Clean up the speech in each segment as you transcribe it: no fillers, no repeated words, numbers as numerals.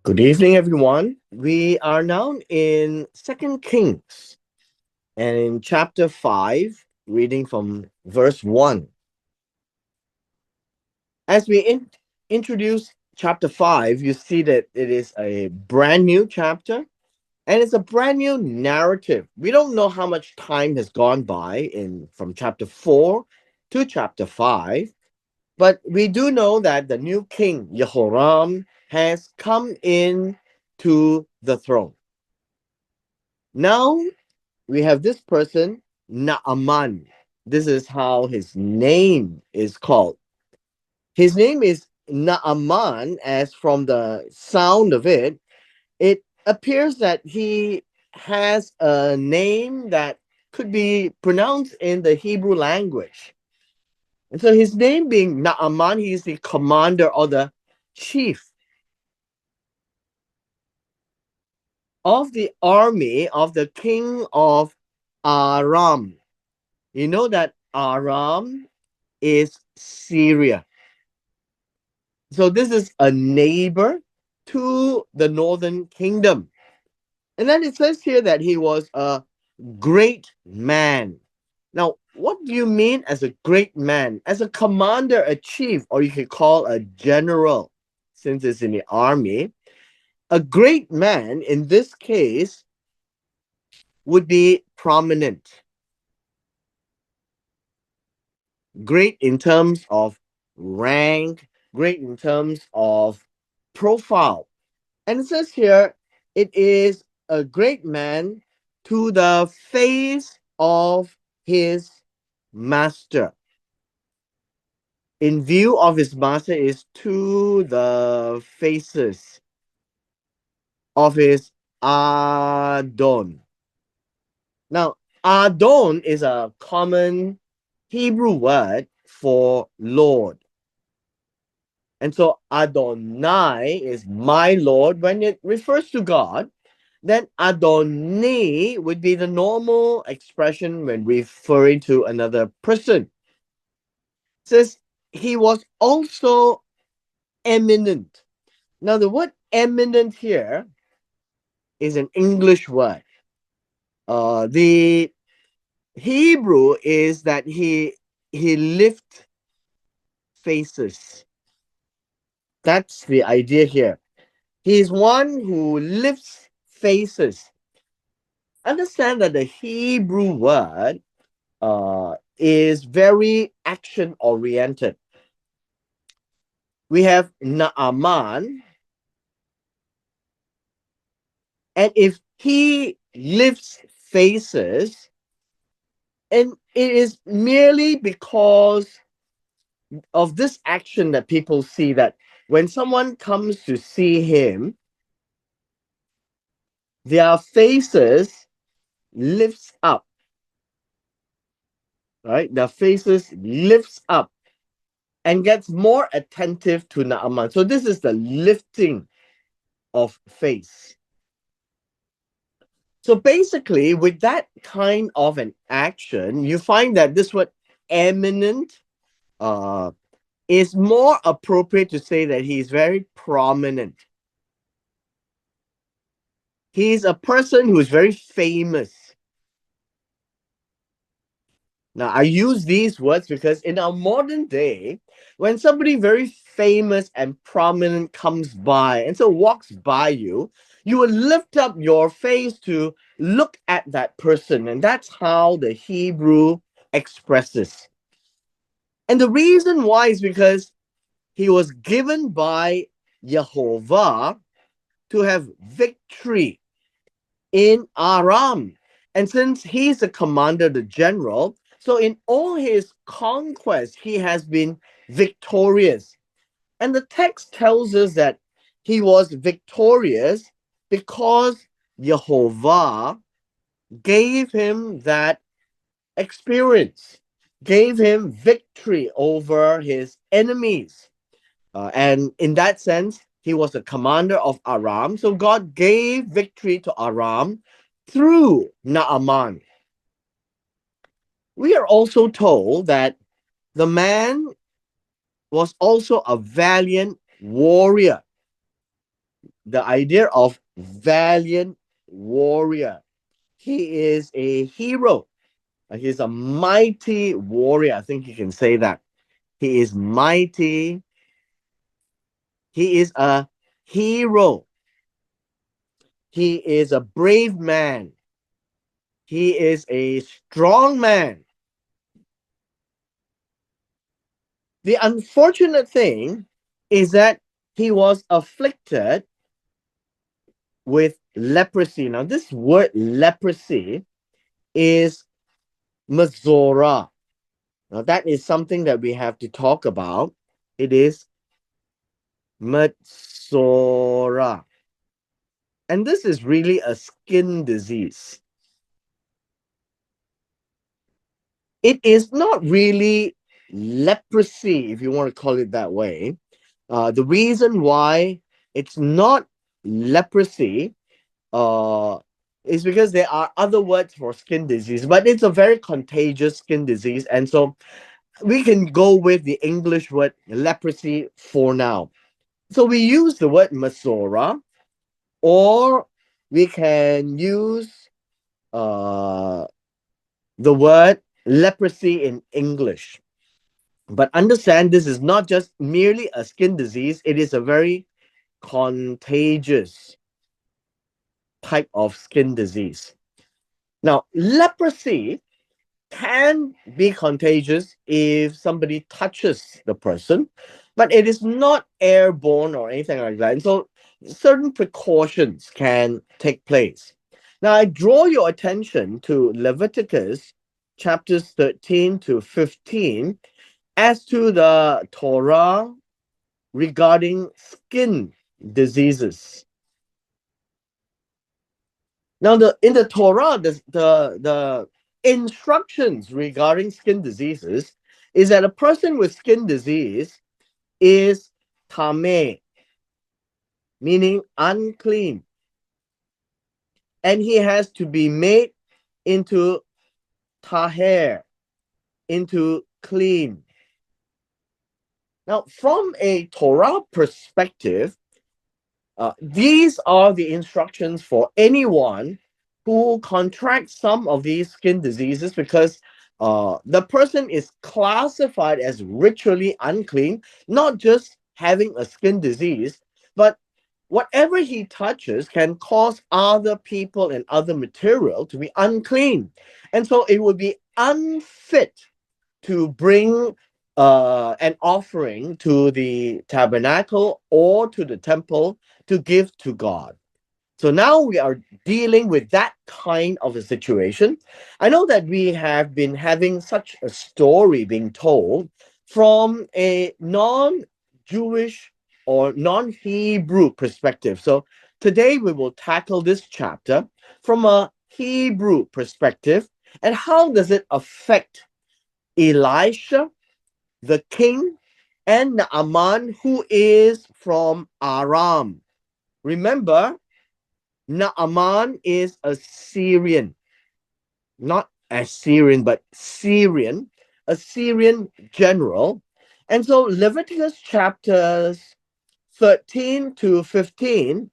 Good evening, everyone. We are now in Second Kings and in chapter 5, reading from verse 1. As we introduce chapter 5, you see that it is a brand new chapter and it's a brand new narrative. We don't know how much time has gone by in from chapter 4 to chapter 5, but we do know that the new king, Jehoram, has come in to the throne. Now we have this person, Naaman. This is how his name is called. His name is Naaman, as from the sound of it, it appears that he has a name that could be pronounced in the Hebrew language. And so his name being Naaman, he is the commander or the chief of the army of the king of Aram. You know that Aram is Syria. So this is a neighbor to the northern kingdom. And then it says here that he was a great man. Now, what do you mean as a great man? As a commander, a chief, or you could call a general, since it's in the army. A great man in this case would be prominent. Great in terms of rank, great in terms of profile. And it says here, it is a great man to the face of his master. In view of his master is to the faces of his Adon. Now, Adon is a common Hebrew word for Lord. And so Adonai is my Lord. When it refers to God, then Adoni would be the normal expression when referring to another person. It says he was also eminent. Now, the word eminent here is an English word. The Hebrew is that he lift faces. That's the idea here. He is one who lifts faces. Understand that the Hebrew word is very action oriented. We have Naaman, and if he lifts faces, and it is merely because of this action that people see that when someone comes to see him, their faces lifts up, right? Their faces lifts up and gets more attentive to Naaman. So this is the lifting of face. So basically, with that kind of an action, you find that this word eminent uh, is more appropriate to say that he's very prominent. He's a person who is very famous. Now, I use these words because in our modern day, when somebody very famous and prominent comes by and so walks by you, you will lift up your face to look at that person. And that's how the Hebrew expresses. And the reason why is because he was given by Jehovah to have victory in Aram. And since he's the commander, the general, so in all his conquests, he has been victorious. And the text tells us that he was victorious because Jehovah gave him that experience, gave him victory over his enemies. And in that sense, he was a commander of Aram. So God gave victory to Aram through Naaman. We are also told that the man was also a valiant warrior. the idea of valiant warrior. He is a hero. He's a mighty warrior. I think you can say that. He is mighty. He is a hero. He is a brave man. He is a strong man. The unfortunate thing is that he was afflicted with leprosy. Now, this word leprosy is Mazora. Now, that is something that we have to talk about. It is Mazora. And this is really a skin disease. It is not really leprosy, if you want to call it that way. The reason why it's not leprosy uh, is because there are other words for skin disease, but it's a very contagious skin disease. And so we can go with the English word leprosy for now. So we use the word Masora, or we can use uh, the word leprosy in English. But understand this is not just merely a skin disease, it is a very contagious type of skin disease. Now, leprosy can be contagious if somebody touches the person, but it is not airborne or anything like that. And so certain precautions can take place. Now, I draw your attention to Leviticus chapters 13 to 15 as to the Torah regarding skin diseases. Now, in the Torah, the instructions regarding skin diseases is that a person with skin disease is tameh, meaning unclean, and he has to be made into taher, into clean. Now, from a Torah perspective, these are the instructions for anyone who contracts some of these skin diseases because the person is classified as ritually unclean, not just having a skin disease, but whatever he touches can cause other people and other material to be unclean. And so it would be unfit to bring an offering to the tabernacle or to the temple to give to God. So now we are dealing with that kind of a situation. I know that we have been having such a story being told from a non Jewish or non Hebrew perspective. So today we will tackle this chapter from a Hebrew perspective. And how does it affect Elisha, the king, and Naaman, who is from Aram? Remember, Naaman is a Syrian, not Assyrian, but Syrian, a Syrian general. And so Leviticus chapters 13 to 15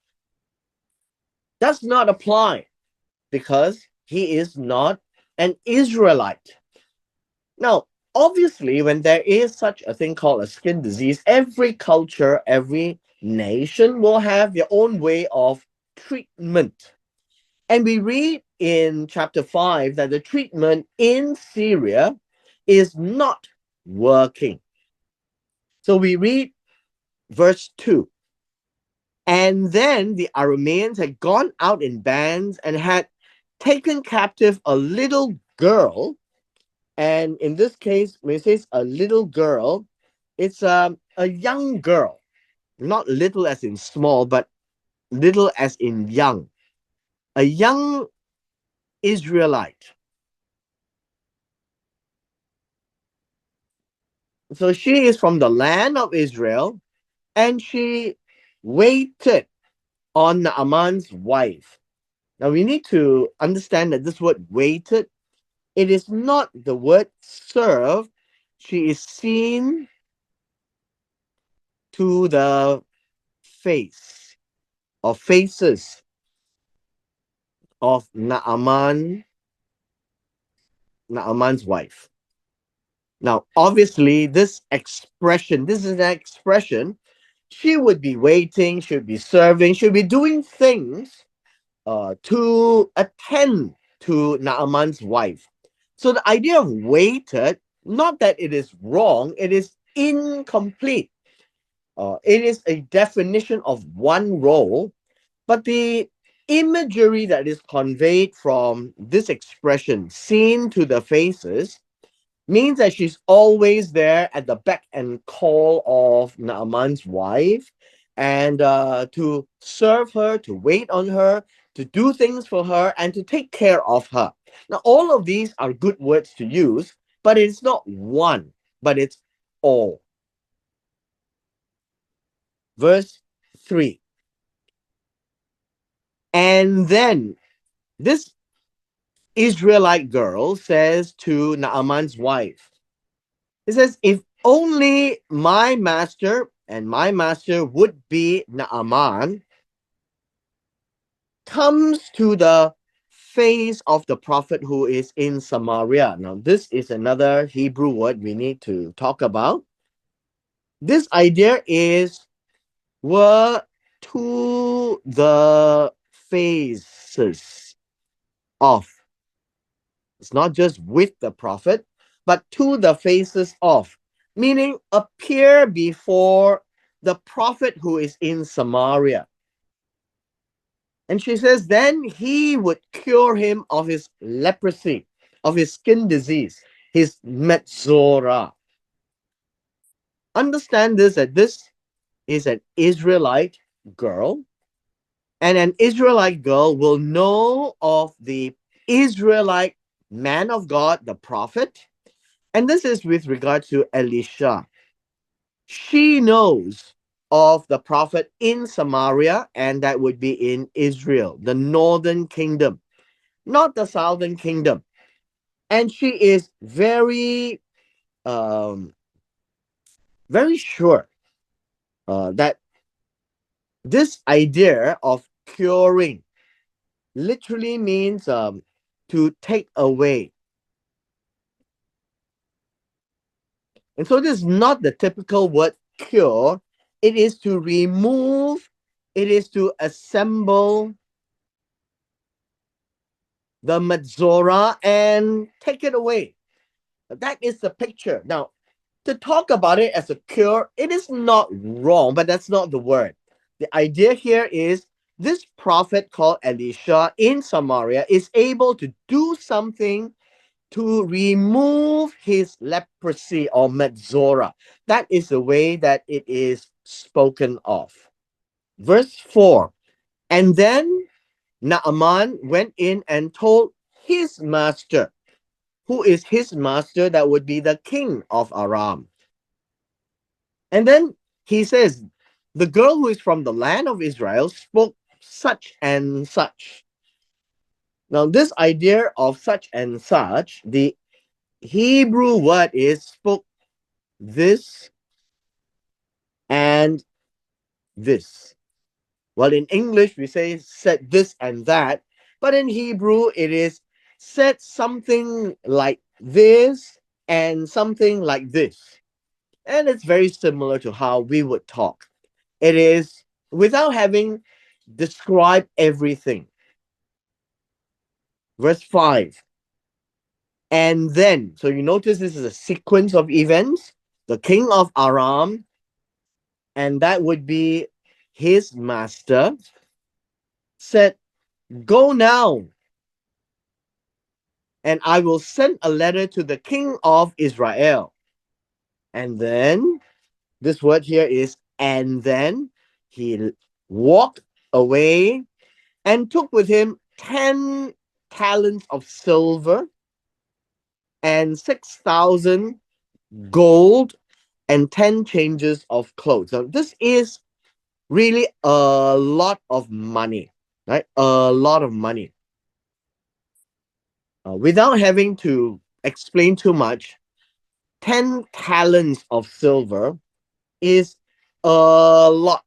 does not apply because he is not an Israelite. Now, obviously, when there is such a thing called a skin disease, every culture, every nation will have their own way of treatment. And we read in chapter 5 that the treatment in Syria is not working. So we read verse 2. And then the Arameans had gone out in bands and had taken captive a little girl. And in this case, when it says a little girl, it's a young girl, not little as in small, but little as in young. A young Israelite. So she is from the land of Israel, and she waited on Naaman's wife. Now we need to understand that this word waited, it is not the word serve. She is seen to the face. of faces of Naaman's wife. Now, obviously, this is an expression. She would be waiting, she would be serving, she would be doing things to attend to Naaman's wife. So the idea of waited, not that it is wrong, it is incomplete. It is a definition of one role, but the imagery that is conveyed from this expression, seen to the faces, means that she's always there at the beck and call of Naaman's wife, and to serve her, to wait on her, to do things for her, and to take care of her. Now, all of these are good words to use, but it's not one, but it's all. Verse 3. And then this Israelite girl says to Naaman's wife, it says, if only my master, and my master would be Naaman, comes to the face of the prophet who is in Samaria. Now, this is another Hebrew word we need to talk about. This idea is were to the faces of. It's not just with the prophet, but to the faces of, meaning appear before the prophet who is in Samaria. And she says, then he would cure him of his leprosy, of his skin disease, his metzora. Understand this, that this is an Israelite girl, and an Israelite girl will know of the Israelite man of God, the prophet. And this is with regard to Elisha. She knows of the prophet in Samaria, and that would be in Israel, the northern kingdom, not the southern kingdom. And she is um, very sure that this idea of curing literally means to take away. And so this is not the typical word cure. It is to remove, it is to assemble the Metzora and take it away. That is the picture. Now, to talk about it as a cure, it is not wrong, but that's not the word. The idea here is this prophet called Elisha in Samaria is able to do something to remove his leprosy or Metzora. That is the way that it is spoken of. Verse 4. And then Naaman went in and told his master. Who is his master? That would be the king of Aram. And then he says, the girl who is from the land of Israel spoke such and such. Now, this idea of such and such, the Hebrew word is spoke this and this. Well, in English, we say said this and that, but in Hebrew, it is said something like this and something like this. And it's very similar to how we would talk. It is without having described everything. Verse 5. And then, so you notice this is a sequence of events. The king of Aram, and that would be his master, said, go now, and I will send a letter to the king of Israel. And then, this word here is, and then he walked away and took with him 10 talents of silver and 6,000 gold and 10 changes of clothes. Now, this is really a lot of money, right? A lot of money. Without having to explain too much, 10 talents of silver is a lot.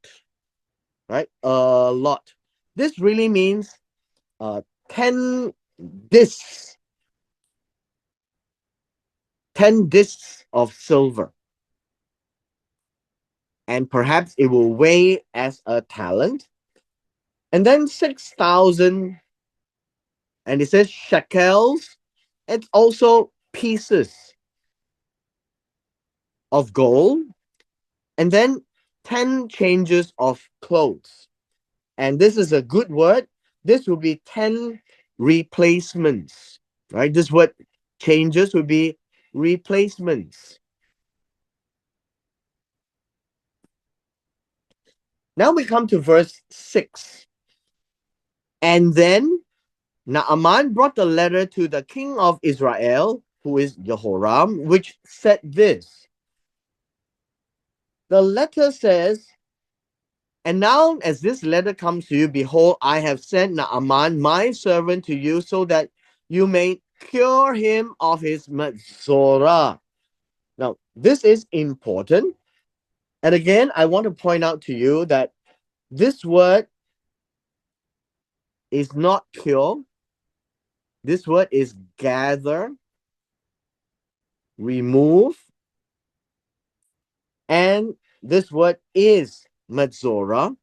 right? A lot. This really means 10 discs, 10 discs of silver. And perhaps it will weigh as a talent. And then 6,000, and it says shekels. It's also pieces of gold. And then 10 changes of clothes. And this is a good word. This will be 10 replacements, right? This word changes will be replacements. Now we come to verse 6. And then Naaman brought the letter to the king of Israel, who is Jehoram, which said this. The letter says, and now as this letter comes to you, behold, I have sent Naaman, my servant, to you so that you may cure him of his Metzorah. Now, this is important. And again, I want to point out to you that this word is not cure. This word is gather, remove, and this word is Metzorah.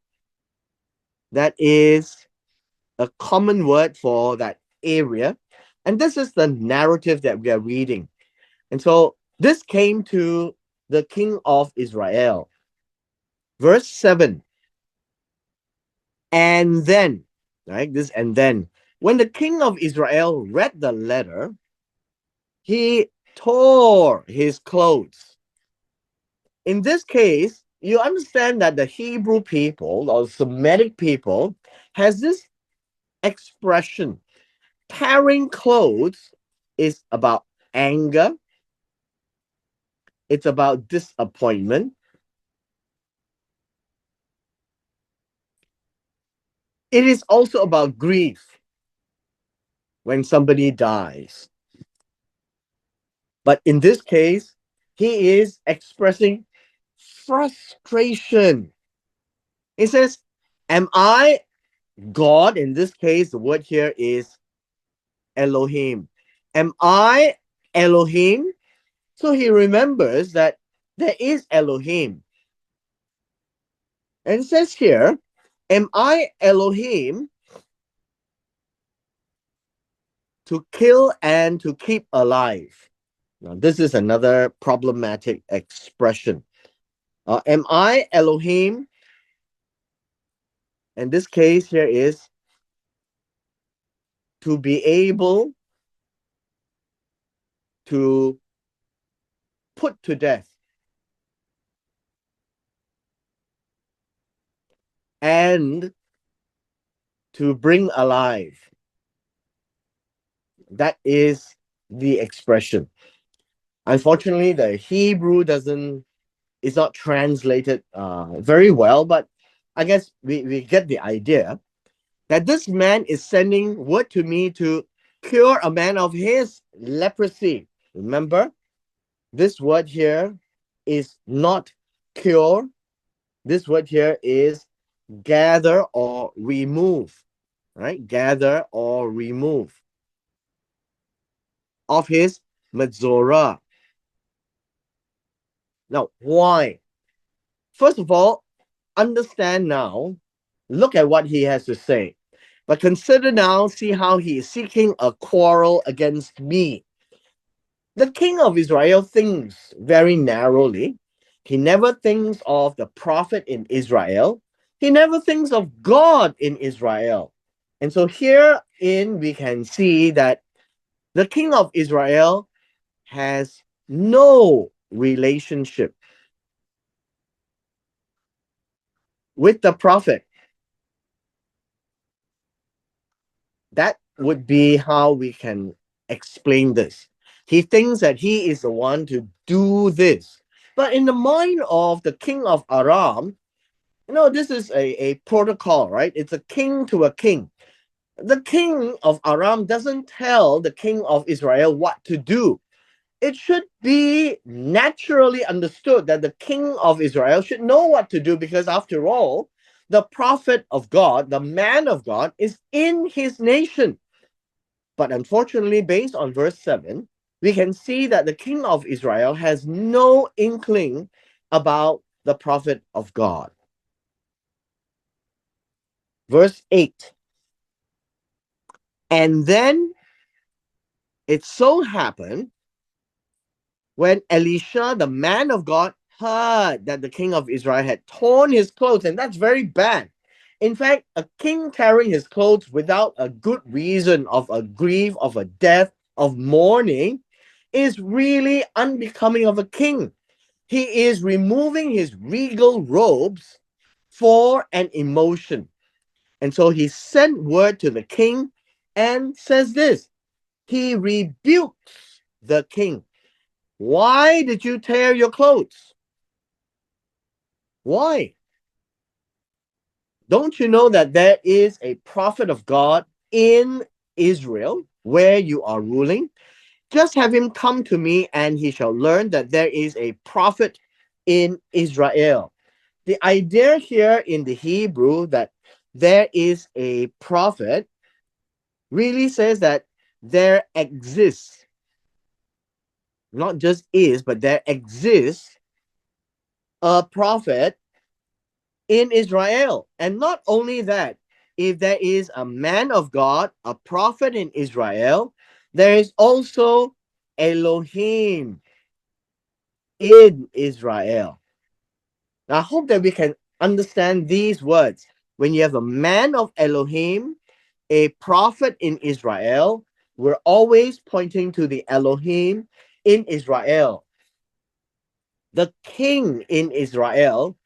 That is a common word for that area. And this is the narrative that we are reading. And so this came to the king of Israel. Verse 7. And then, right? This and then. When the king of Israel read the letter, he tore his clothes. In this case, you understand that the Hebrew people or Semitic people has this expression. Tearing clothes is about anger. It's about disappointment. It is also about grief when somebody dies. But in this case, he is expressing frustration. He says, am I God? In this case, the word here is Elohim. Am I Elohim? So he remembers that there is Elohim. And it says here, am I Elohim to kill and to keep alive? Now, this is another problematic expression. Am I Elohim? And this case here is to be able to put to death and to bring alive. That is the expression. Unfortunately, the Hebrew doesn't is not translated very well, but I guess we get the idea that this man is sending word to me to cure a man of his leprosy. Remember, this word here is not cure. This word here is gather or remove, right? Gather or remove of his Metzorah. Now, why? First of all, understand now, look at what he has to say. But consider now, see how he is seeking a quarrel against me. The king of Israel thinks very narrowly. He never thinks of the prophet in Israel. He never thinks of God in Israel. And so herein we can see that the king of Israel has no relationship with the prophet. That would be how we can explain this. He thinks that he is the one to do this. But in the mind of the king of Aram, this is a protocol, right? It's a king to a king. The king of Aram doesn't tell the king of Israel what to do. It should be naturally understood that the king of Israel should know what to do because, after all, the prophet of God, the man of God, is in his nation. But unfortunately, based on verse 7, we can see that the king of Israel has no inkling about the prophet of God. Verse 8. And then it so happened when Elisha, the man of God, heard that the king of Israel had torn his clothes, and that's very bad. In fact, a king tearing his clothes without a good reason of a grief, of a death, of mourning, is really unbecoming of a king. He is removing his regal robes for an emotion. And so he sent word to the king and says this. He rebukes the king. Why did you tear your clothes? Why? Don't you know that there is a prophet of God in Israel where you are ruling? Just have him come to me, and he shall learn that there is a prophet in Israel. The idea here in the Hebrew that there is a prophet really says that there exists, not just is, but there exists a prophet in Israel. And not only that, if there is a man of God, a prophet in Israel, there is also Elohim in Israel. Now, I hope that we can understand these words. When you have a man of Elohim, a prophet in Israel, we're always pointing to the Elohim in Israel. The king in Israel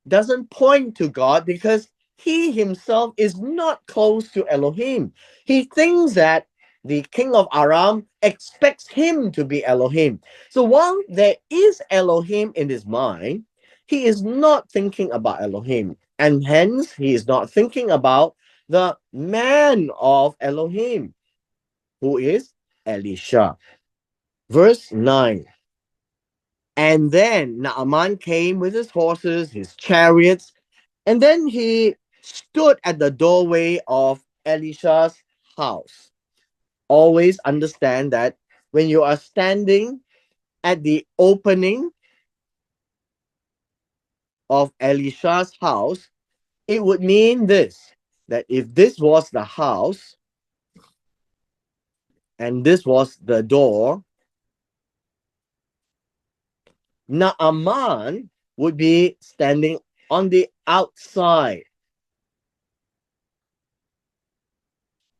doesn't point to God because he himself is not close to Elohim. He thinks that the king of Aram expects him to be Elohim. So while there is Elohim in his mind, he is not thinking about Elohim. And hence, he is not thinking about the man of Elohim, who is Elisha. Verse 9. And then Naaman came with his horses, his chariots, and then he stood at the doorway of Elisha's house. Always understand that when you are standing at the opening of Elisha's house, it would mean this, that if this was the house and this was the door, Naaman would be standing on the outside.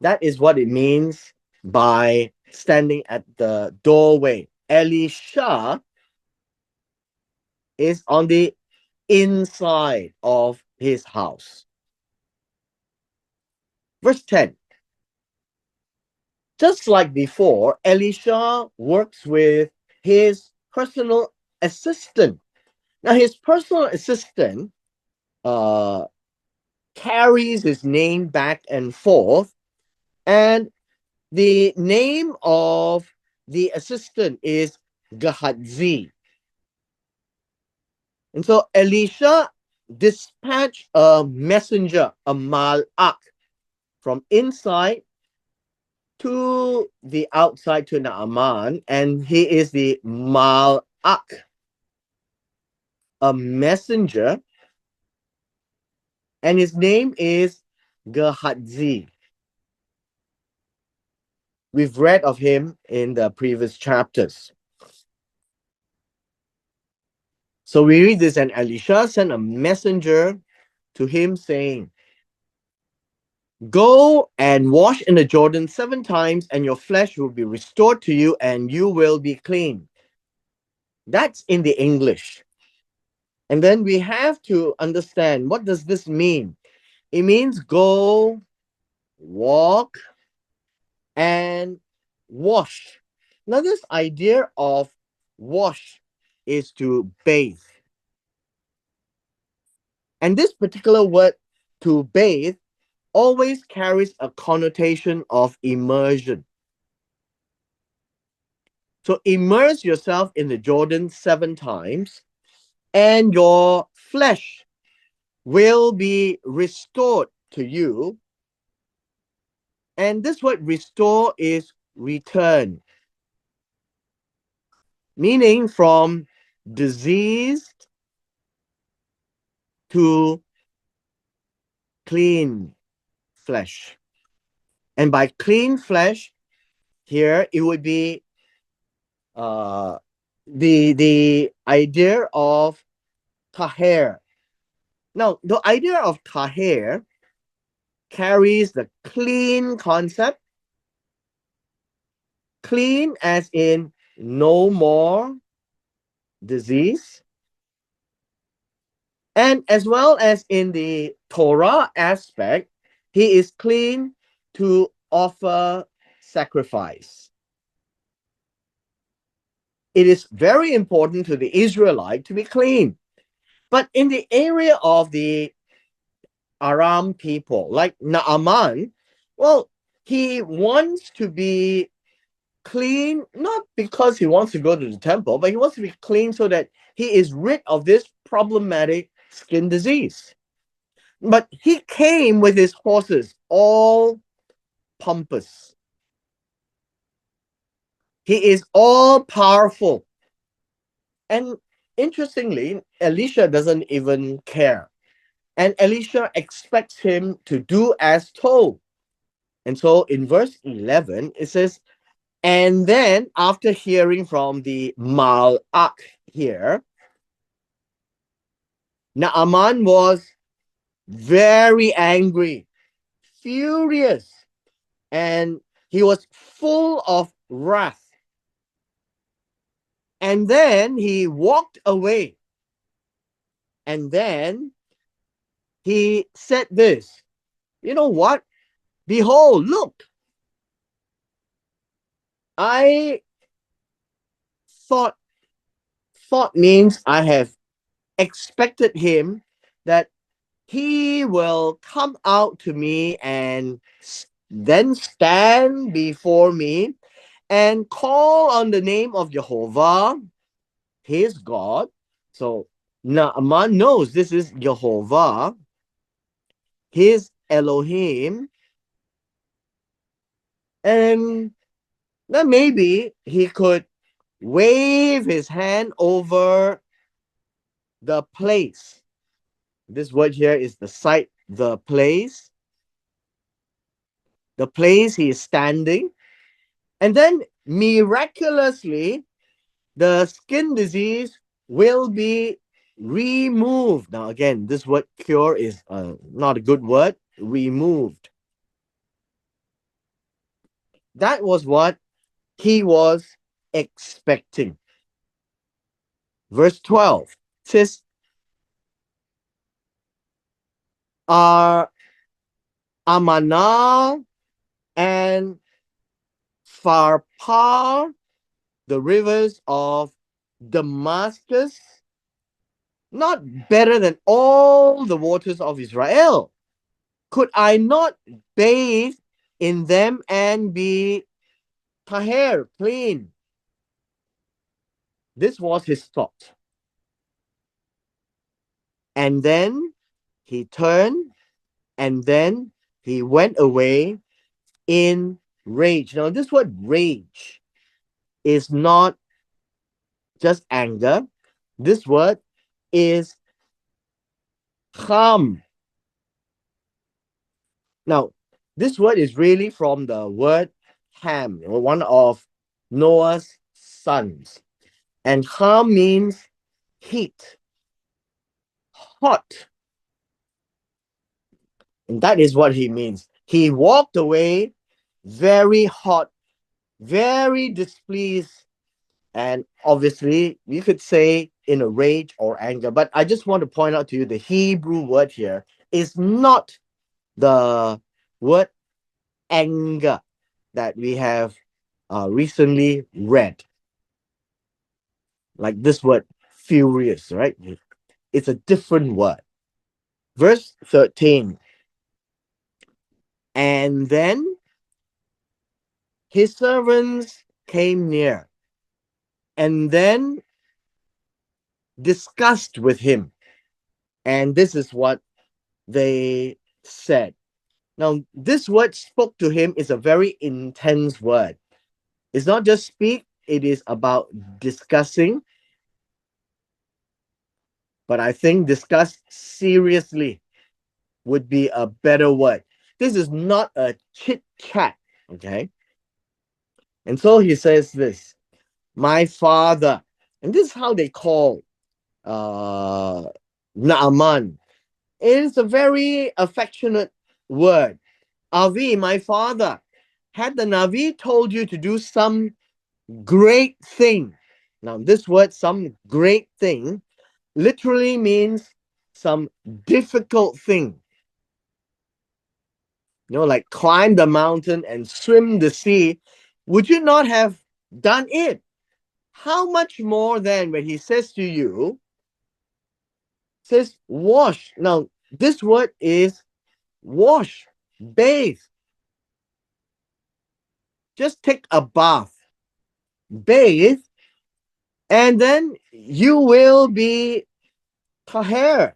That is what it means by standing at the doorway. Elisha is on the inside of his house. Verse 10. Just like before, Elisha works with his personal assistant. Now, his personal assistant uh, carries his name back and forth, and the name of the assistant is Gehazi. And so Elisha dispatched a messenger, a malak, from inside to the outside to Naaman, and he is the malak, a messenger, and his name is Gehazi. We've read of him in the previous chapters. So we read this, and Elisha sent a messenger to him saying, Go and wash in the Jordan 7 times, and your flesh will be restored to you, and you will be clean. That's in the English. And then we have to understand, what does this mean? It means go, walk, and wash. Now, this idea of wash is to bathe. And this particular word, to bathe, always carries a connotation of immersion. So immerse yourself in the Jordan 7 times, and your flesh will be restored to you. And this word restore is return, meaning from diseased to clean flesh. And by clean flesh, here it would be uh, the idea of taher. Now, the idea of taher carries the clean concept, clean as in no more disease, and as well as in the Torah aspect, he is clean to offer sacrifice. It is very important to the Israelite to be clean. But in the area of the Aram people, like Naaman, well, he wants to be clean, not because he wants to go to the temple, but he wants to be clean so that he is rid of this problematic skin disease. But he came with his horses, all pompous. He is all powerful. And interestingly, Elisha doesn't even care. And Elisha expects him to do as told. And so in verse 11, it says, and then after hearing from the Malach here, Naaman was very angry, furious, and he was full of wrath. And then he walked away. And then he said this, you know what? Behold, look, I thought, thought means I have expected him that he will come out to me and then stand before me and call on the name of Jehovah, his God. So Naaman knows this is Jehovah, his Elohim, and then maybe he could wave his hand over the place. This word here is the site, the place. The place he is standing. And then miraculously, the skin disease will be removed. Now, again, this word cure is not a good word. Removed. That was what he was expecting. Verse 12 says, Are Amanah and Pharpar, the rivers of Damascus, not better than all the waters of Israel? Could I not bathe in them and be taher, clean? This was his thought. And then he turned and then he went away in rage. Now, this word rage is not just anger. This word is cham. Now, this word is really from the word Ham, one of Noah's sons. And Ham means heat, hot. And that is what he means. He walked away very hot, very displeased, and obviously you could say in a rage or anger. But I just want to point out to you the Hebrew word here is not the word anger that we have recently read. Like this word furious, right? It's a different word. Verse 13. And then his servants came near and then discussed with him. And this is what they said. Now, this word spoke to him is a very intense word. It's not just speak, it is about discussing, but I think discuss seriously would be a better word. This is not a chit chat, okay? And so he says this, my father, and this is how they call uh, Naaman. It is a very affectionate word. Avi, my father, had the Navi told you to do some great thing. Now, this word, some great thing, literally means some difficult thing. Like climb the mountain and swim the sea. Would you not have done it? How much more then when he says to you, says wash. Now, this word is wash, bathe. Just take a bath, bathe, and then you will be tahir.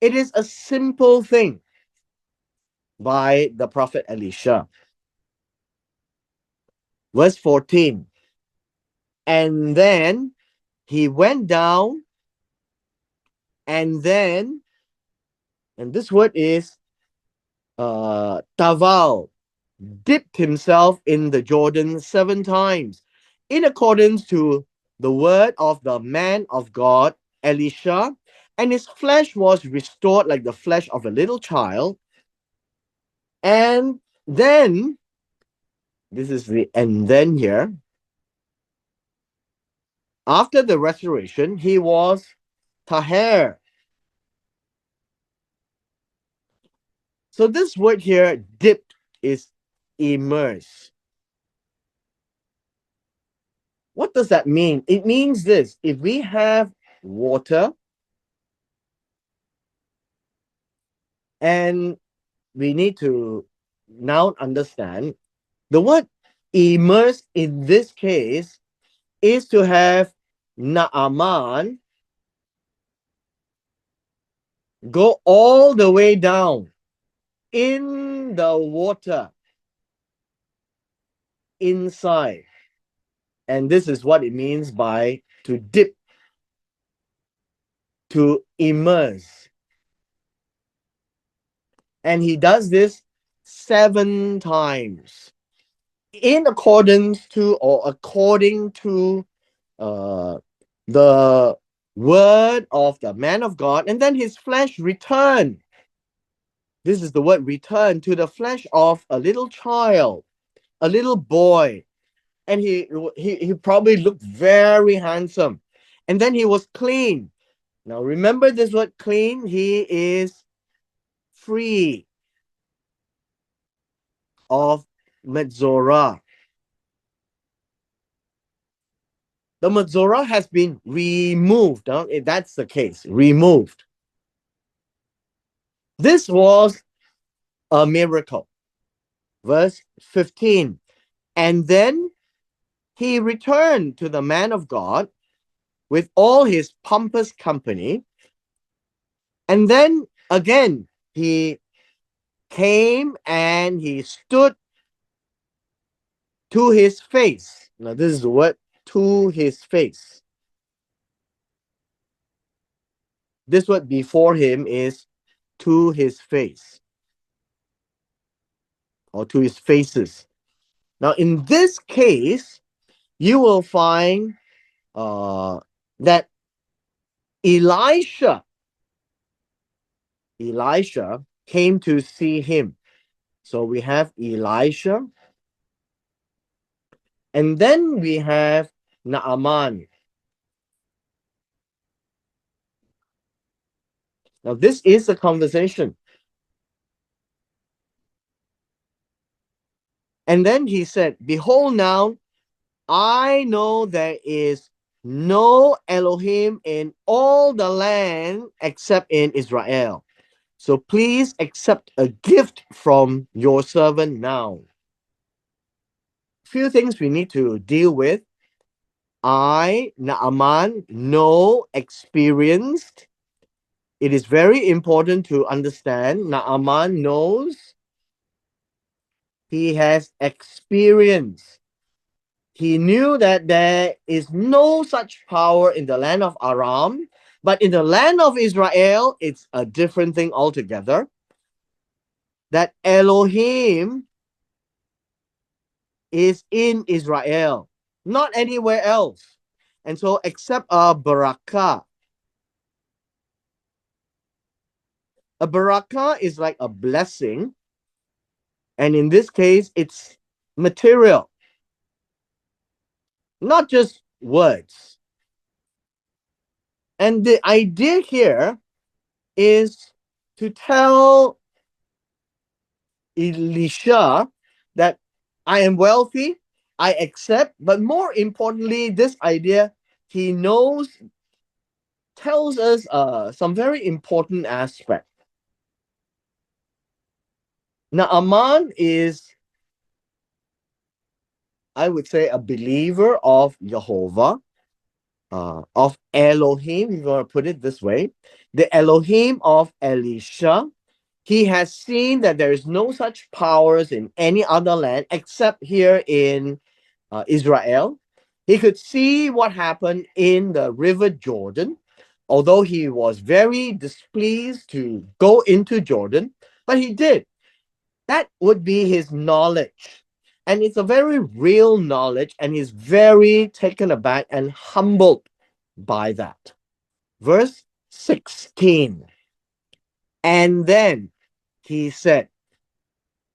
It is a simple thing by the Prophet Elisha. Verse 14. And then he went down, and then, and this word is taval, dipped himself in the Jordan 7 times, in accordance to the word of the man of God, Elisha, and his flesh was restored like the flesh of a little child. And then, this is the and then here, after the restoration, he was taher. So this word here, dipped, is immerse. What does that mean? It means this: if we have water and we need to now understand the word immerse in this case is to have Naaman go all the way down in the water inside. And this is what it means by to dip, to immerse. And he does this 7 times in accordance to or according to uh, the word of the man of God. And then his flesh returned. This is the word return to the flesh of a little child, a little boy. And he probably looked very handsome. And then he was clean. Now remember this word clean, he is free of Metzorah. The Metzorah has been removed. If that's the case, removed. This was a miracle. Verse 15. And then he returned to the man of God with all his pompous company. And then again, he came and he stood to his face. Now, this is the word to his face. This word before him is to his face or to his faces. Now, in this case, you will find that Elisha came to see him. So we have Elisha, and then we have Naaman. Now, this is a conversation. And then he said, behold, now I know there is no Elohim in all the land except in Israel. So please accept a gift from your servant now. Few things we need to deal with. I, Naaman, know, experienced It is very important to understand Naaman knows, he has experience. He knew that there is no such power in the land of Aram, but in the land of Israel, it's a different thing altogether. That Elohim is in Israel, not anywhere else. And so, except a barakah. A barakah is like a blessing, and in this case, it's material, not just words. And the idea here is to tell Elisha that I am wealthy, I accept, but more importantly, this idea he knows tells us some very important aspect. Naaman is, I would say, a believer of Jehovah, of Elohim, if you want to put it this way, the Elohim of Elisha. He has seen that there is no such powers in any other land except here in Israel. He could see what happened in the river Jordan, although he was very displeased to go into Jordan, but he did. That would be his knowledge. And it's a very real knowledge, and he's very taken aback and humbled by that. Verse 16. And then he said,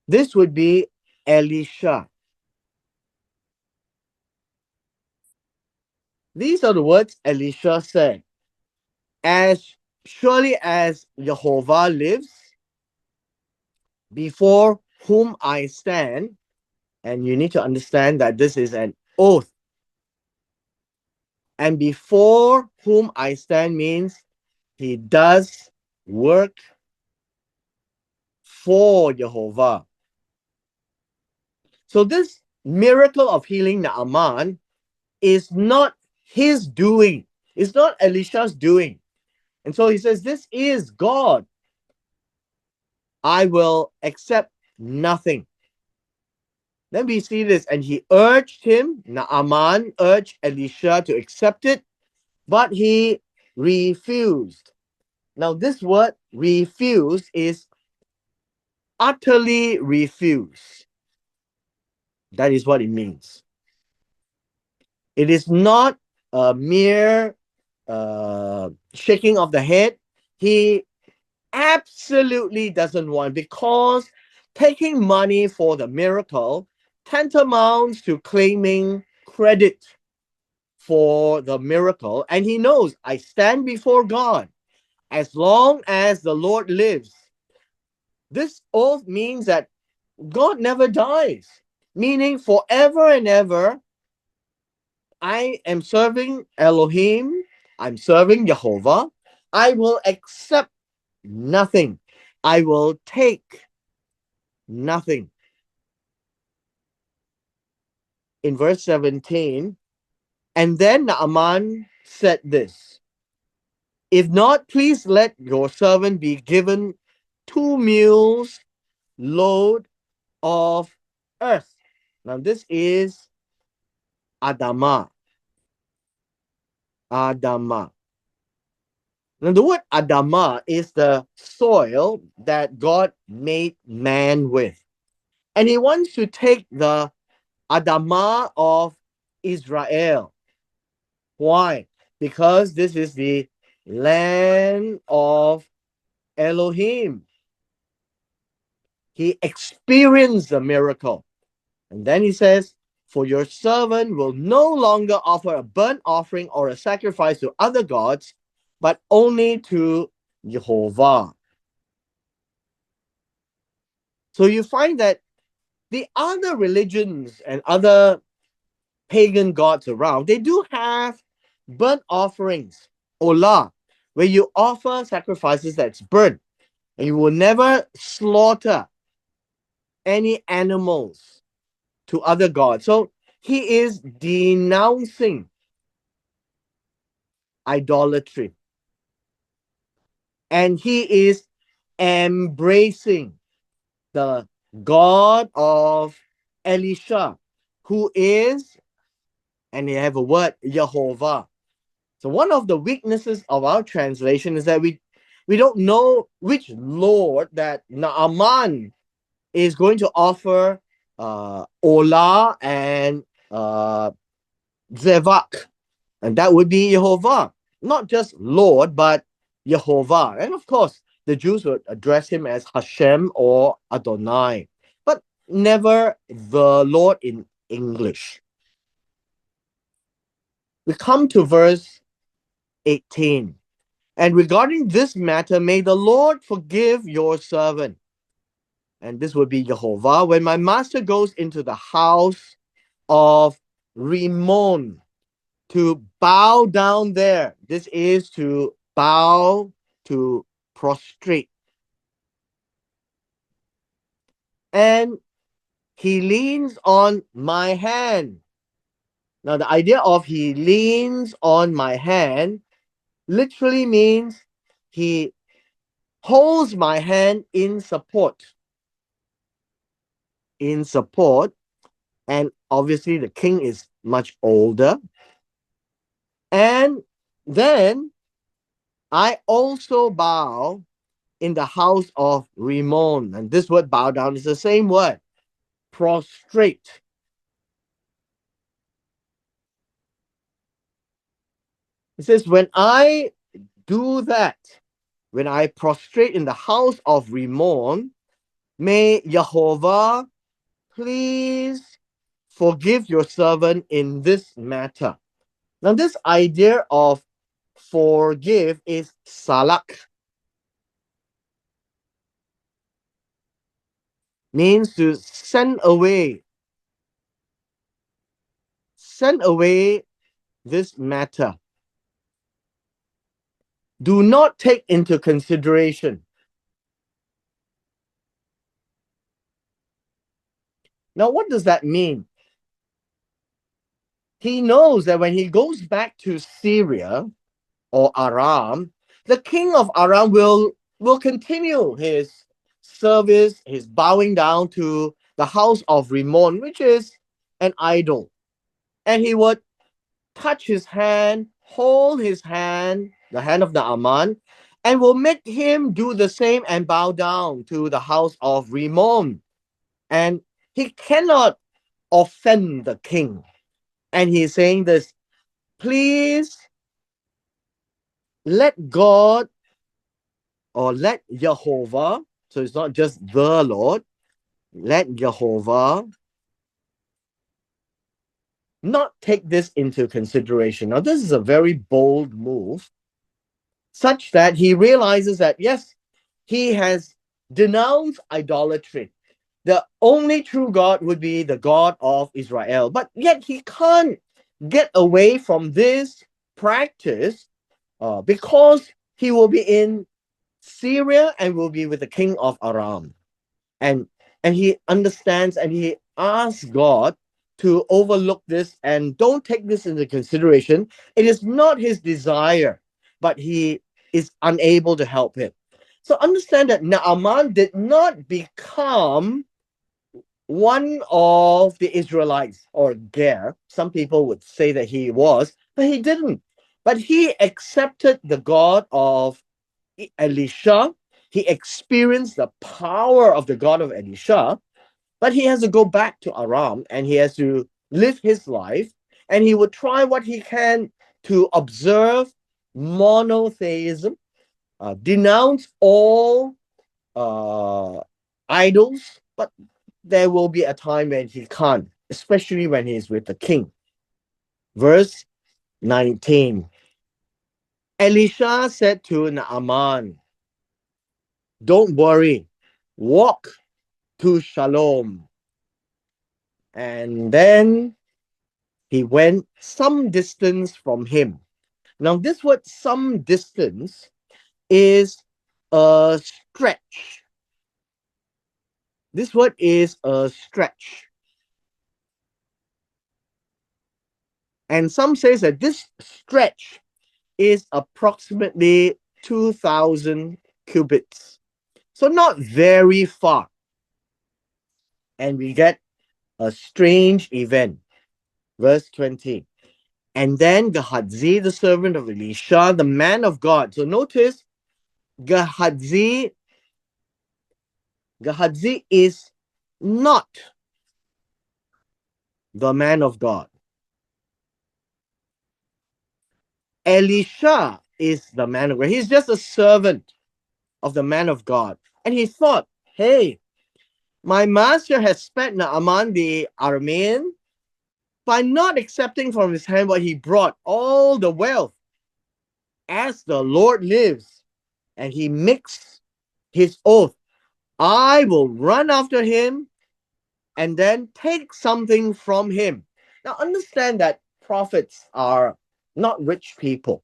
this would be Elisha. These are the words Elisha said. As surely as Jehovah lives, before whom I stand, and you need to understand that this is an oath. And before whom I stand means he does work for Jehovah. So this miracle of healing Naaman is not his doing. It's not Elisha's doing. And so he says, this is God. I will accept nothing. Then we see this, and he urged him, Naaman urged Elisha to accept it, but he refused. Now, this word refuse is utterly refuse. That is what it means. It is not a mere shaking of the head. He absolutely doesn't want, because taking money for the miracle tantamounts to claiming credit for the miracle. And he knows, I stand before God as long as the Lord lives. This oath means that God never dies, meaning forever and ever, I am serving Elohim, I'm serving Jehovah. I will accept nothing. I will take nothing. In verse 17, and then Naaman said this, if not, please let your servant be given 2 mules load of earth. Now this is Adama. Adama. Now the word Adama is the soil that God made man with. And he wants to take the Adama of Israel. Why? Because this is the land of Elohim. He experienced the miracle. And then he says, for your servant will no longer offer a burnt offering or a sacrifice to other gods, but only to Jehovah. So you find that the other religions and other pagan gods around, they do have burnt offerings, olah, where you offer sacrifices that's burnt, and you will never slaughter any animals to other gods. So he is denouncing idolatry. and he is embracing the God of Elisha, who is, and they have a word, Jehovah. So one of the weaknesses of our translation is that we don't know which Lord that Naaman is going to offer Olah and Zevach, and that would be Jehovah, not just Lord, but Jehovah. And of course, the Jews would address him as Hashem or Adonai, but never the Lord in English. We come to verse 18. And regarding this matter, may the Lord forgive your servant. And this would be Jehovah. When my master goes into the house of Rimmon to bow down there, this is to bow, to prostrate. And he leans on my hand. Now, the idea of he leans on my hand literally means he holds my hand in support. In support. And obviously, the king is much older. And then I also bow in the house of Rimmon. And this word bow down is the same word, prostrate. It says, when I do that, when I prostrate in the house of Rimmon, may Jehovah please forgive your servant in this matter. Now, this idea of forgive is salak, means to send away this matter. Do not take into consideration. Now, what does that mean? He knows that when he goes back to Syria or Aram, the king of Aram will continue his service, his bowing down to the house of Rimmon, which is an idol. And he would touch his hand, hold his hand, the hand of Naaman, and will make him do the same and bow down to the house of Rimmon. And he cannot offend the king. And he's saying this, please let God or let Jehovah, so it's not just the Lord, let Jehovah not take this into consideration. Now, this is a very bold move, such that he realizes that, yes, he has denounced idolatry. The only true God would be the God of Israel. But yet he can't get away from this practice because he will be in Syria and will be with the king of Aram. And, and he understands and he asks God to overlook this and don't take this into consideration. It is not his desire, but he is unable to help him. So understand that Naaman did not become one of the Israelites or Ger. Some people would say that he was, but he didn't. But he accepted the God of Elisha. He experienced the power of the God of Elisha, but he has to go back to Aram and he has to live his life, and he would try what he can to observe monotheism, denounce all idols, but there will be a time when he can't, especially when he's with the king. Verse 19. Elisha said to Naaman, don't worry, walk to Shalom. And then he went some distance from him. Now, this word some distance is a stretch. This word is a stretch. And some says that this stretch is approximately 2,000 cubits. So not very far. And we get a strange event. Verse 20. And then Gehazi, the servant of Elisha, the man of God. So notice Gehazi, Gehazi is not the man of God. Elisha is the man of God. He's just a servant of the man of God. And he thought, hey, my master has spent Naaman the Aramean by not accepting from his hand what he brought, all the wealth, as the Lord lives. And he makes his oath, I will run after him and then take something from him. Now, understand that prophets are not rich people.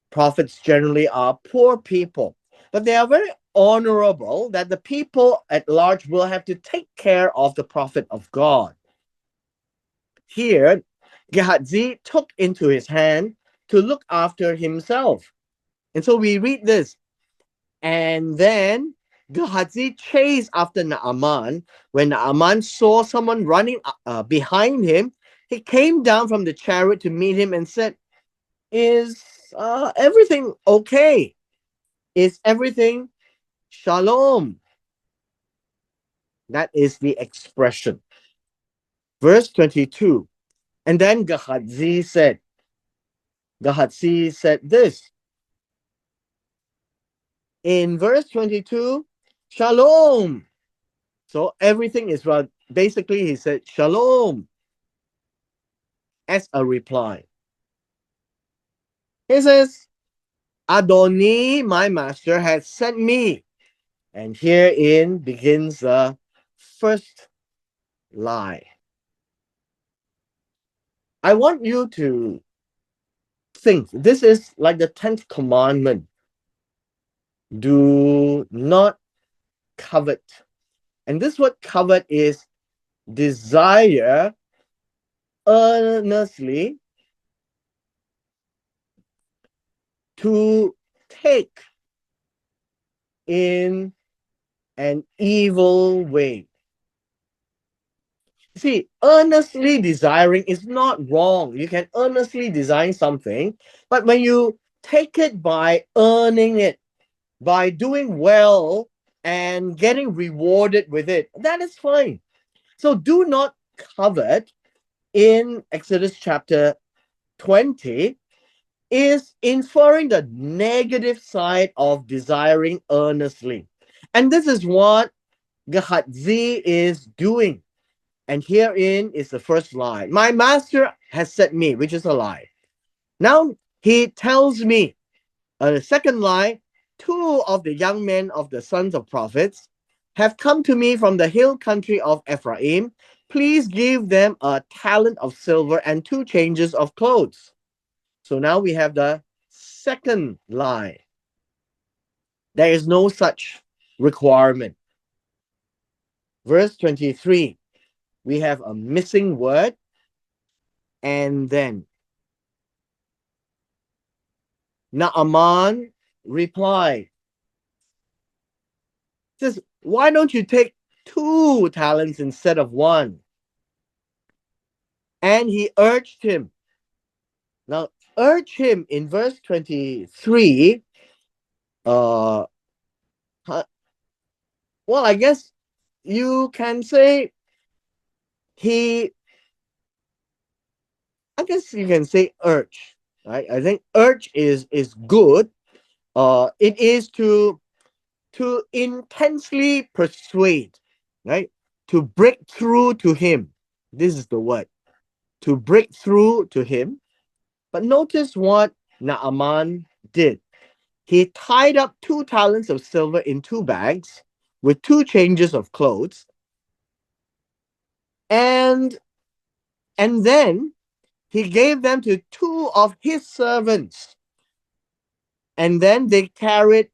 Prophets generally are poor people, but they are very honorable that the people at large will have to take care of the prophet of God. Here, Gehazi took into his hand to look after himself. And so we read this. And then Gehazi chased after Naaman. When Naaman saw someone running behind him, he came down from the chariot to meet him and said, is everything okay? Is everything shalom? That is the expression. Verse 22. And then Gehazi said this. In verse 22, shalom. So everything is well. Basically, he said shalom as a reply. He says, Adoni, my master, has sent me. And herein begins the first lie. I want you to think this is like the 10th commandment. Do not covet. And this word covet is desire earnestly to take in an evil way. See, earnestly desiring is not wrong. You can earnestly desire something, but when you take it by earning it, by doing well and getting rewarded with it, that is fine. So do not covet in Exodus chapter 20 is inferring the negative side of desiring earnestly. And this is what Gehazi is doing. And herein is the first lie. My master has sent me, which is a lie. Now he tells me, the second lie, two of the young men of the sons of prophets have come to me from the hill country of Ephraim. Please give them a talent of silver and two changes of clothes. So now we have the second lie. There is no such requirement. Verse 23, we have a missing word, and then Naaman replied, says, why don't you take 2 talents instead of 1? And he urged him. Now, urge him in verse 23, well, I guess you can say he, I guess you can say urge, right? I think urge is good. It is to intensely persuade, right? To break through to him. This is the word. To break through to him. But notice what Naaman did. He tied up 2 talents of silver in 2 bags with 2 changes of clothes. And then he gave them to 2 of his servants. And then they carried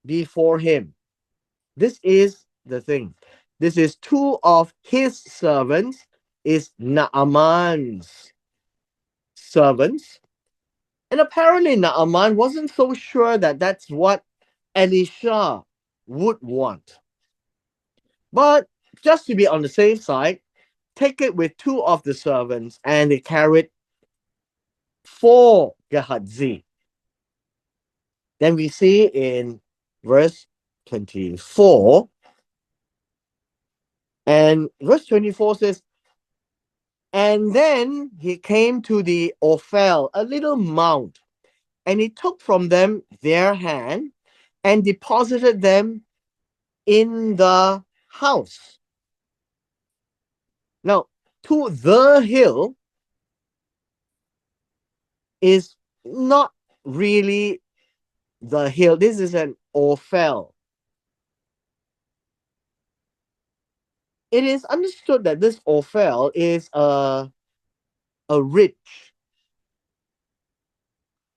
before him. This is the thing. This is 2 of his servants, is Naaman's servants. And apparently Naaman wasn't so sure that that's what Elisha would want. But just to be on the safe side, take it with two of the servants, and they carried for Gehazi. Then we see in verse 24, and verse 24 says, and then he came to the Ophel, a little mount, and he took from them their hand and deposited them in the house. Now, to the hill is not really the hill. This is an Ophel. It is understood that this Ophel is a ridge,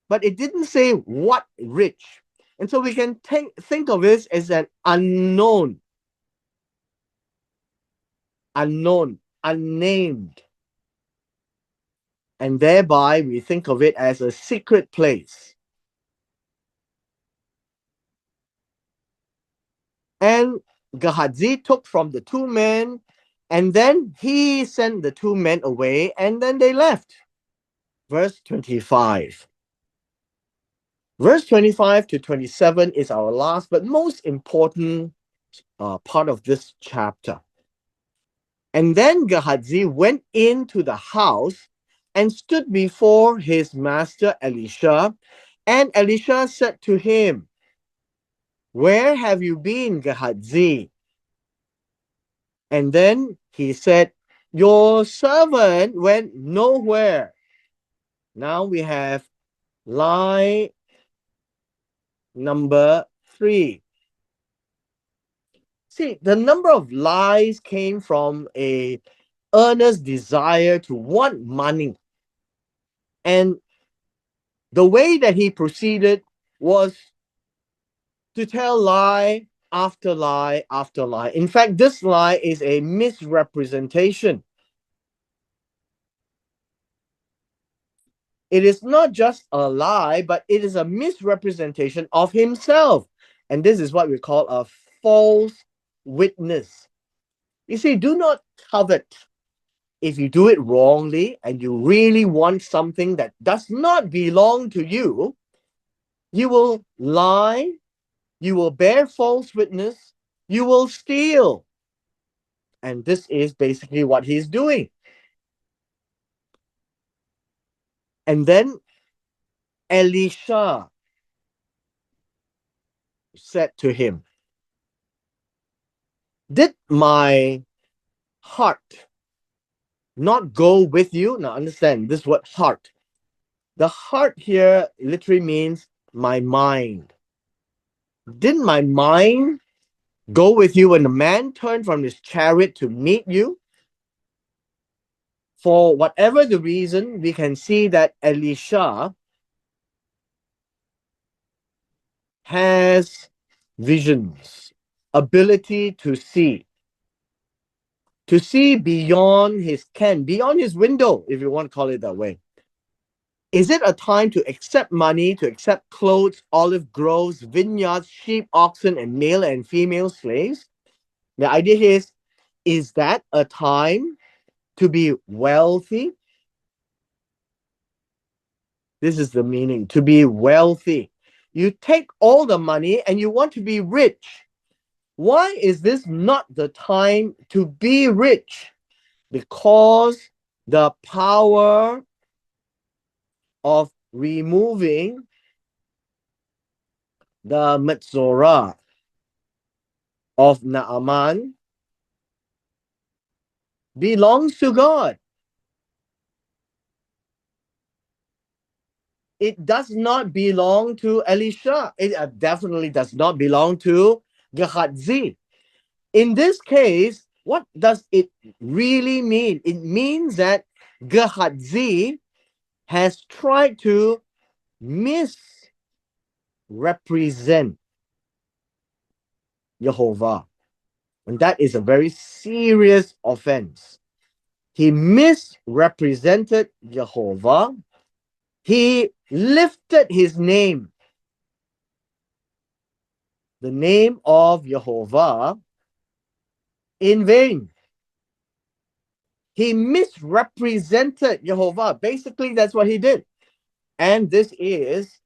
but it didn't say what ridge. And so we can think of this as an unknown, unnamed. And thereby we think of it as a secret place. And Gehazi took from the two men, and then he sent the two men away, and then they left. Verse 25. Verse 25 to 27 is our last but most important part of this chapter. And then Gehazi went into the house and stood before his master Elisha. And Elisha said to him, where have you been, Gehazi? And then he said, your servant went nowhere. Now we have lie number 3. See, the number of lies came from a earnest desire to want money. And the way that he proceeded was to tell lie after lie after lie. In fact, this lie is a misrepresentation. It is not just a lie, but it is a misrepresentation of himself. And this is what we call a false witness. You see, do not covet. If you do it wrongly and you really want something that does not belong to you, you will lie, you will bear false witness, you will steal. And this is basically what he's doing. And then Elisha said to him, did my heart not go with you? Now understand this word heart. The heart here literally means my mind. Didn't my mind go with you when the man turned from his chariot to meet you? For whatever the reason, we can see that Elisha has visions, ability to see beyond his ken, beyond his window, if you want to call it that way. Is it a time to accept money, to accept clothes, olive groves, vineyards, sheep, oxen, and male and female slaves? The idea here is that a time to be wealthy? This is the meaning, to be wealthy. You take all the money and you want to be rich. Why is this not the time to be rich? Because the power of removing the Metzorah of Naaman belongs to God. It does not belong to Elisha. It definitely does not belong to Gehazi. In this case, what does it really mean? It means that Gehazi has tried to misrepresent Jehovah. And that is a very serious offense. He misrepresented Jehovah. He lifted his name the name of Jehovah in vain. He misrepresented Jehovah. Basically, that's what he did. And this is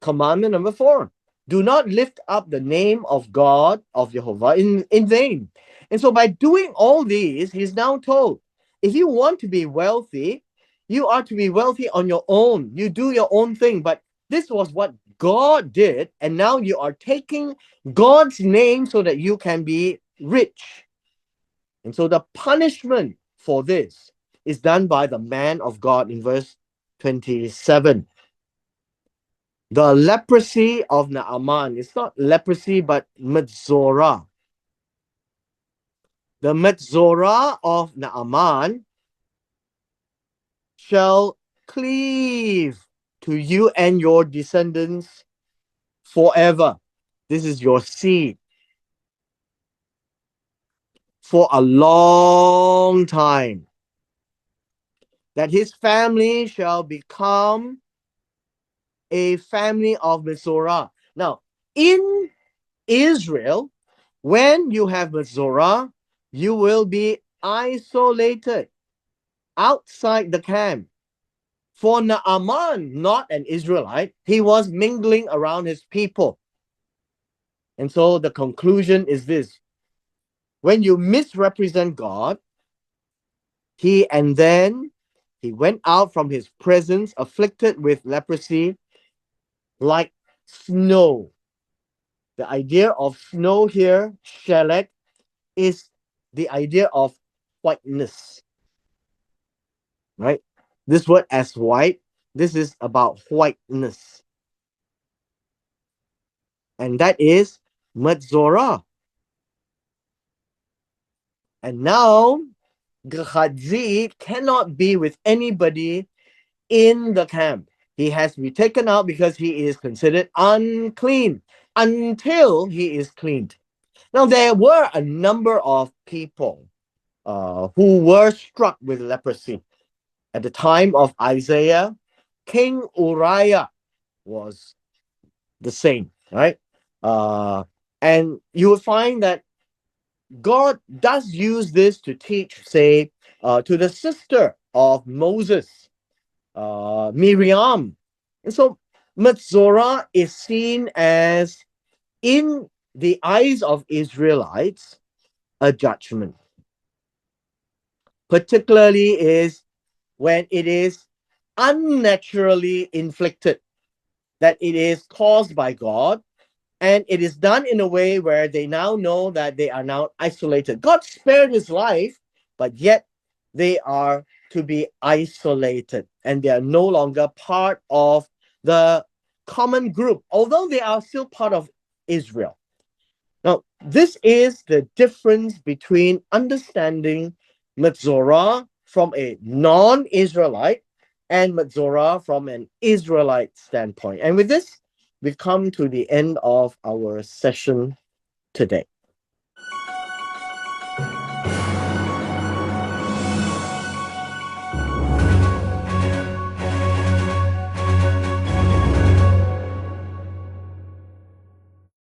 commandment number 4. Do not lift up the name of God, of Jehovah, in vain. And so by doing all these, he's now told, if you want to be wealthy, you are to be wealthy on your own. You do your own thing. But this was what God did. And now you are taking God's name so that you can be rich. And so the punishment for this is done by the man of God in verse 27. The leprosy of Naaman. It's not leprosy, but Metzorah. The Metzorah of Naaman shall cleave to you and your descendants forever. This is your seed. For a long time. That his family shall become a family of Metzorah. Now, in Israel, when you have Metzorah, you will be isolated outside the camp. For Naaman, not an Israelite, he was mingling around his people. And so the conclusion is this. When you misrepresent God, he went out from his presence afflicted with leprosy like snow. The idea of snow here, shellac, is the idea of whiteness, right? This word as white, this is about whiteness. And that is Metzorah. And now, Gehazi cannot be with anybody in the camp. He has to be taken out because he is considered unclean until he is cleaned. Now, there were a number of people who were struck with leprosy. At the time of Isaiah, King Uriah was the same, right? And you will find that God does use this to teach, say, to the sister of Moses, Miriam. And so Metzorah is seen as, in the eyes of Israelites, a judgment. Particularly is when it is unnaturally inflicted, that it is caused by God, and it is done in a way where they now know that they are now isolated. God spared his life, but yet they are to be isolated, and they are no longer part of the common group, although they are still part of Israel. Now, this is the difference between understanding Metzorah from a non-Israelite and Metzorah from an Israelite standpoint. And with this, we've come to the end of our session today.